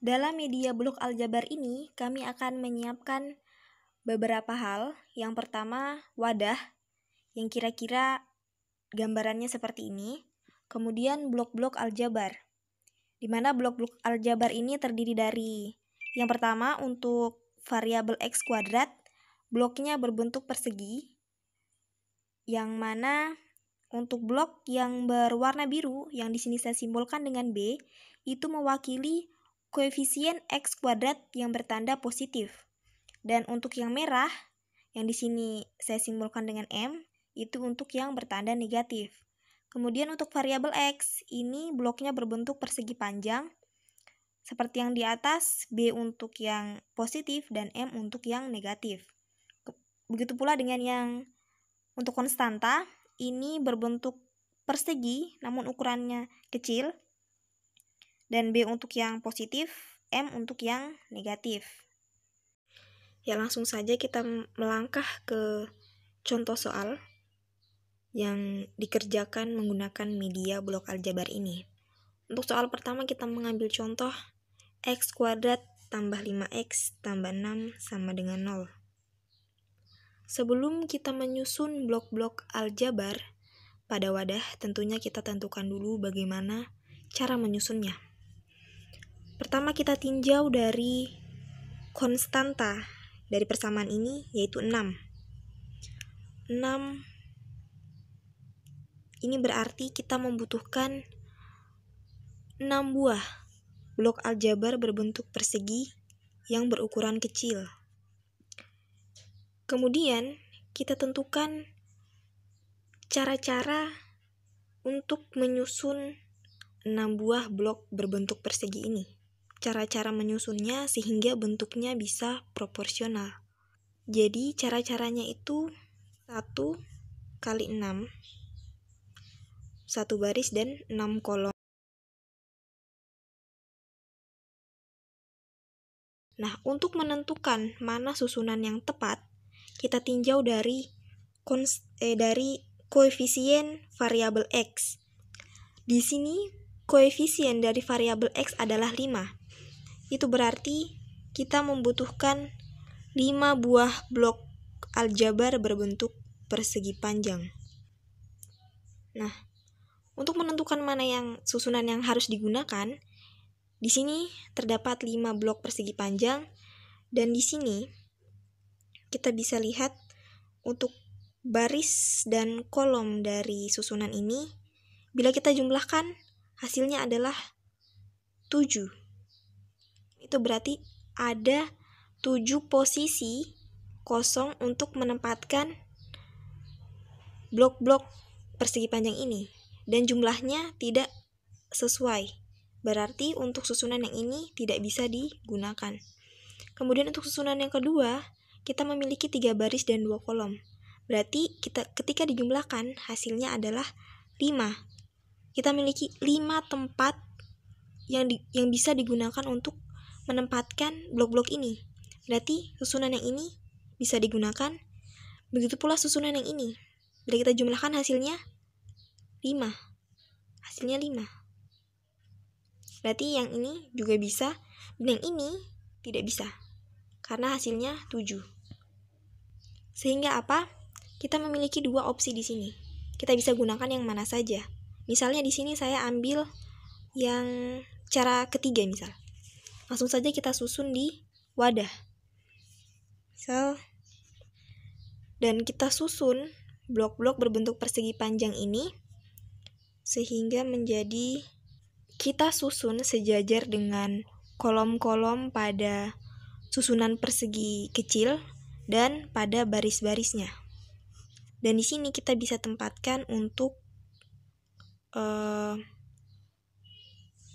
Dalam media blok aljabar ini, kami akan menyiapkan beberapa hal. Yang pertama, wadah yang kira-kira gambarannya seperti ini. Kemudian blok-blok aljabar, di mana blok-blok aljabar ini terdiri dari yang pertama untuk variabel x kuadrat, bloknya berbentuk persegi, yang mana untuk blok yang berwarna biru yang di sini saya simbolkan dengan B, itu mewakili koefisien x kuadrat yang bertanda positif. Dan untuk yang merah yang di sini saya simbolkan dengan M, itu untuk yang bertanda negatif. Kemudian untuk variabel X, ini bloknya berbentuk persegi panjang, seperti yang di atas, B untuk yang positif dan M untuk yang negatif. Begitu pula dengan yang untuk konstanta, ini berbentuk persegi namun ukurannya kecil, dan B untuk yang positif, M untuk yang negatif. Ya, langsung saja kita melangkah ke contoh soal yang dikerjakan menggunakan media blok aljabar ini. Untuk soal pertama kita mengambil contoh x kuadrat tambah 5x tambah 6 sama dengan 0. Sebelum kita menyusun blok-blok aljabar pada wadah, tentunya kita tentukan dulu bagaimana cara menyusunnya. Pertama kita tinjau dari konstanta dari persamaan ini, yaitu 6. 6 ini berarti kita membutuhkan 6 buah blok aljabar berbentuk persegi yang berukuran kecil. Kemudian kita tentukan cara-cara untuk menyusun 6 buah blok berbentuk persegi ini. Cara-cara menyusunnya sehingga bentuknya bisa proporsional. Jadi cara-caranya itu 1 kali 6, 1 baris dan 6 kolom. Nah, untuk menentukan mana susunan yang tepat, kita tinjau dari koefisien variabel X. Di sini koefisien dari variabel X adalah 5. Itu berarti kita membutuhkan 5 buah blok aljabar berbentuk persegi panjang. Nah, untuk menentukan mana yang susunan yang harus digunakan, di sini terdapat 5 blok persegi panjang, dan di sini kita bisa lihat untuk baris dan kolom dari susunan ini, bila kita jumlahkan, hasilnya adalah 7. Itu berarti ada 7 posisi kosong untuk menempatkan blok-blok persegi panjang ini, dan jumlahnya tidak sesuai. Berarti untuk susunan yang ini tidak bisa digunakan. Kemudian untuk susunan yang kedua, kita memiliki 3 baris dan 2 kolom. Berarti ketika dijumlahkan, hasilnya adalah 5. Kita memiliki 5 tempat yang bisa digunakan untuk menempatkan blok-blok ini. Berarti susunan yang ini bisa digunakan. Begitu pula susunan yang ini. Bila kita jumlahkan hasilnya 5. Hasilnya 5. Berarti yang ini juga bisa, dan yang ini tidak bisa, karena hasilnya 7. Sehingga apa? Kita memiliki 2 opsi di sini. Kita bisa gunakan yang mana saja. Misalnya di sini saya ambil yang cara ketiga misal. Langsung saja kita susun di wadah. Dan kita susun blok-blok berbentuk persegi panjang ini sehingga menjadi kita susun sejajar dengan kolom-kolom pada susunan persegi kecil dan pada baris-barisnya. Dan di sini kita bisa tempatkan untuk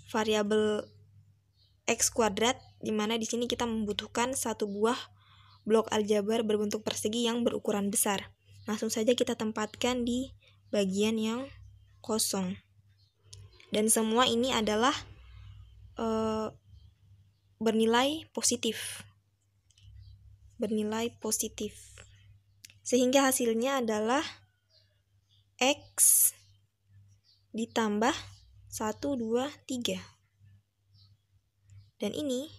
variabel x kuadrat, di mana di sini kita membutuhkan 1 buah blok aljabar berbentuk persegi yang berukuran besar. Langsung saja kita tempatkan di bagian yang kosong. Dan semua ini adalah bernilai positif. Sehingga hasilnya adalah X ditambah 1, 2, 3. Dan ini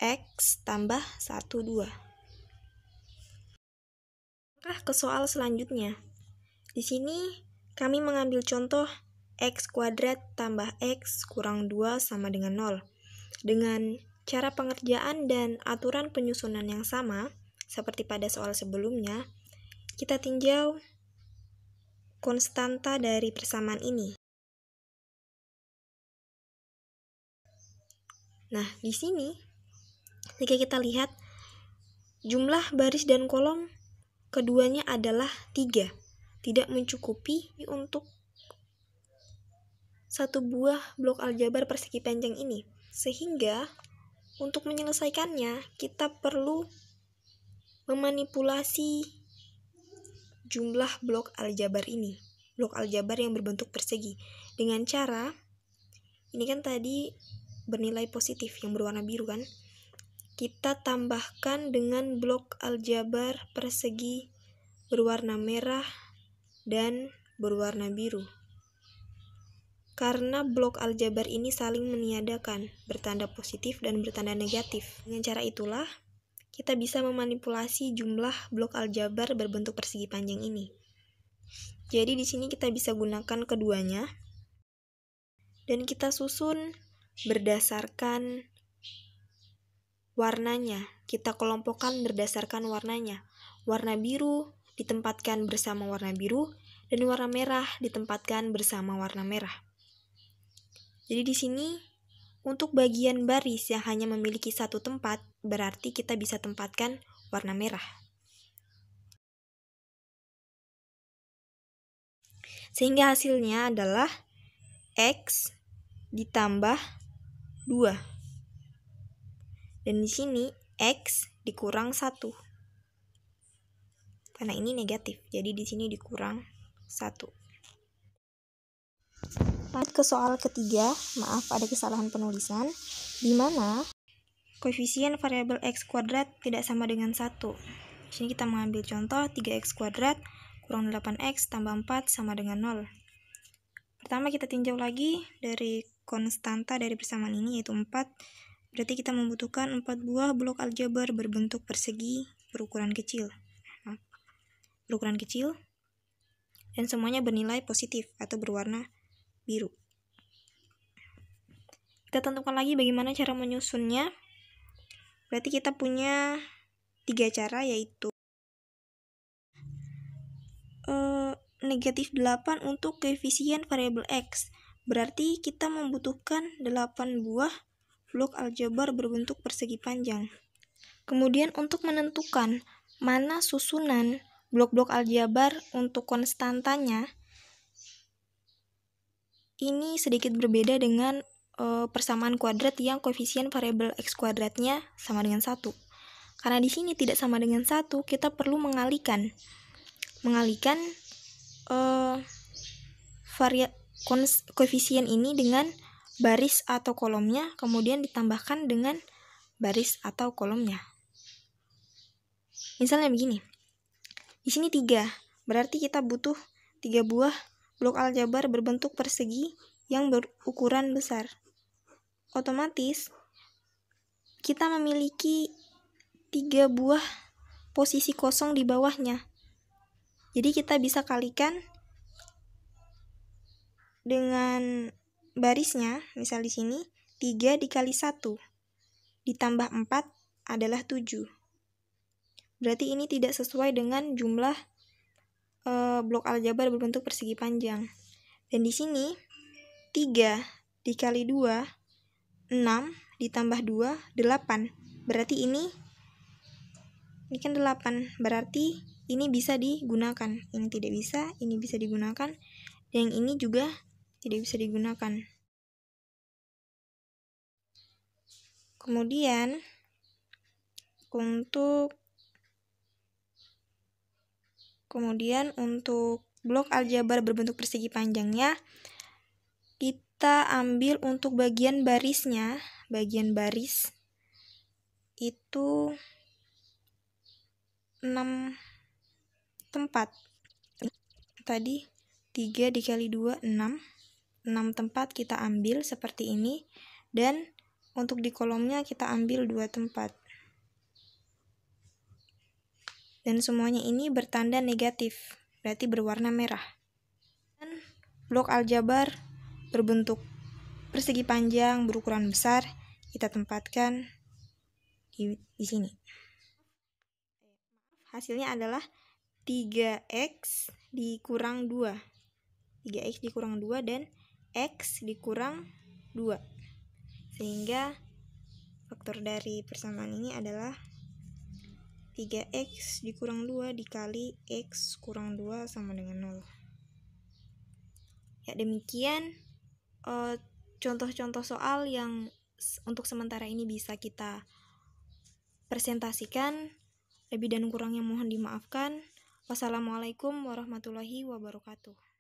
X tambah 1, 2. Ke soal selanjutnya. Di sini kami mengambil contoh X kuadrat tambah X kurang 2 sama dengan 0. Dengan cara pengerjaan dan aturan penyusunan yang sama, seperti pada soal sebelumnya, kita tinjau konstanta dari persamaan ini. Nah, di sini, jika kita lihat, jumlah baris dan kolom keduanya adalah 3. Tidak mencukupi untuk satu buah blok aljabar persegi panjang ini. Sehingga, untuk menyelesaikannya, kita perlu memanipulasi jumlah blok aljabar ini. Blok aljabar yang berbentuk persegi. Dengan cara, ini kan tadi bernilai positif yang berwarna biru kan? Kita tambahkan dengan blok aljabar persegi berwarna merah dan berwarna biru. Karena blok aljabar ini saling meniadakan, bertanda positif dan bertanda negatif. Dengan cara itulah, kita bisa memanipulasi jumlah blok aljabar berbentuk persegi panjang ini. Jadi di sini kita bisa gunakan keduanya, dan kita susun berdasarkan warnanya. Kita kelompokkan berdasarkan warnanya. Warna biru ditempatkan bersama warna biru, dan warna merah ditempatkan bersama warna merah. Jadi di sini untuk bagian baris yang hanya memiliki satu tempat, berarti kita bisa tempatkan warna merah. Sehingga hasilnya adalah X ditambah 2. Dan di sini X dikurang 1. Karena ini negatif, jadi di sini dikurang 1. Ke soal ketiga, maaf ada kesalahan penulisan, di mana koefisien variabel X kuadrat tidak sama dengan 1. Di sini kita mengambil contoh 3X kuadrat kurang 8X tambah 4 sama dengan 0. Pertama kita tinjau lagi dari konstanta dari persamaan ini, yaitu 4. Berarti kita membutuhkan 4 buah blok aljabar berbentuk persegi berukuran kecil. Dan semuanya bernilai positif atau berwarna biru. Kita tentukan lagi bagaimana cara menyusunnya. Berarti kita punya 3 cara, yaitu negatif 8 untuk koefisien variabel X. Berarti kita membutuhkan 8 buah blok aljabar berbentuk persegi panjang. Kemudian untuk menentukan mana susunan blok-blok aljabar untuk konstantanya, ini sedikit berbeda dengan persamaan kuadrat yang koefisien variabel X kuadratnya sama dengan 1. Karena di sini tidak sama dengan 1, kita perlu mengalihkan koefisien ini dengan baris atau kolomnya, kemudian ditambahkan dengan baris atau kolomnya. Misalnya begini. Di sini 3, berarti kita butuh 3 buah blok aljabar berbentuk persegi yang berukuran besar. Otomatis kita memiliki 3 buah posisi kosong di bawahnya. Jadi kita bisa kalikan dengan barisnya. Misal di sini 3 dikali 1 ditambah 4 adalah 7. Berarti ini tidak sesuai dengan jumlah blok aljabar berbentuk persegi panjang. Dan di sini 3 dikali 2 6 ditambah 2 8. Berarti ini kan 8. Berarti ini bisa digunakan. Ini tidak bisa, ini bisa digunakan, dan yang ini juga tidak bisa digunakan. Kemudian untuk blok aljabar berbentuk persegi panjangnya, kita ambil untuk bagian barisnya. Bagian baris itu 6 tempat. Tadi 3 dikali 2 6 tempat kita ambil seperti ini, dan untuk di kolomnya kita ambil 2 tempat. Dan semuanya ini bertanda negatif, berarti berwarna merah. Dan blok aljabar berbentuk persegi panjang berukuran besar, kita tempatkan di sini. Hasilnya adalah 3x dikurang 2. 3x dikurang 2 dan x dikurang 2. Sehingga faktor dari persamaan ini adalah 3x dikurang 2 dikali x kurang 2 sama dengan 0. Ya, demikian contoh-contoh soal yang untuk sementara ini bisa kita presentasikan. Lebih dan kurangnya mohon dimaafkan. Wassalamualaikum warahmatullahi wabarakatuh.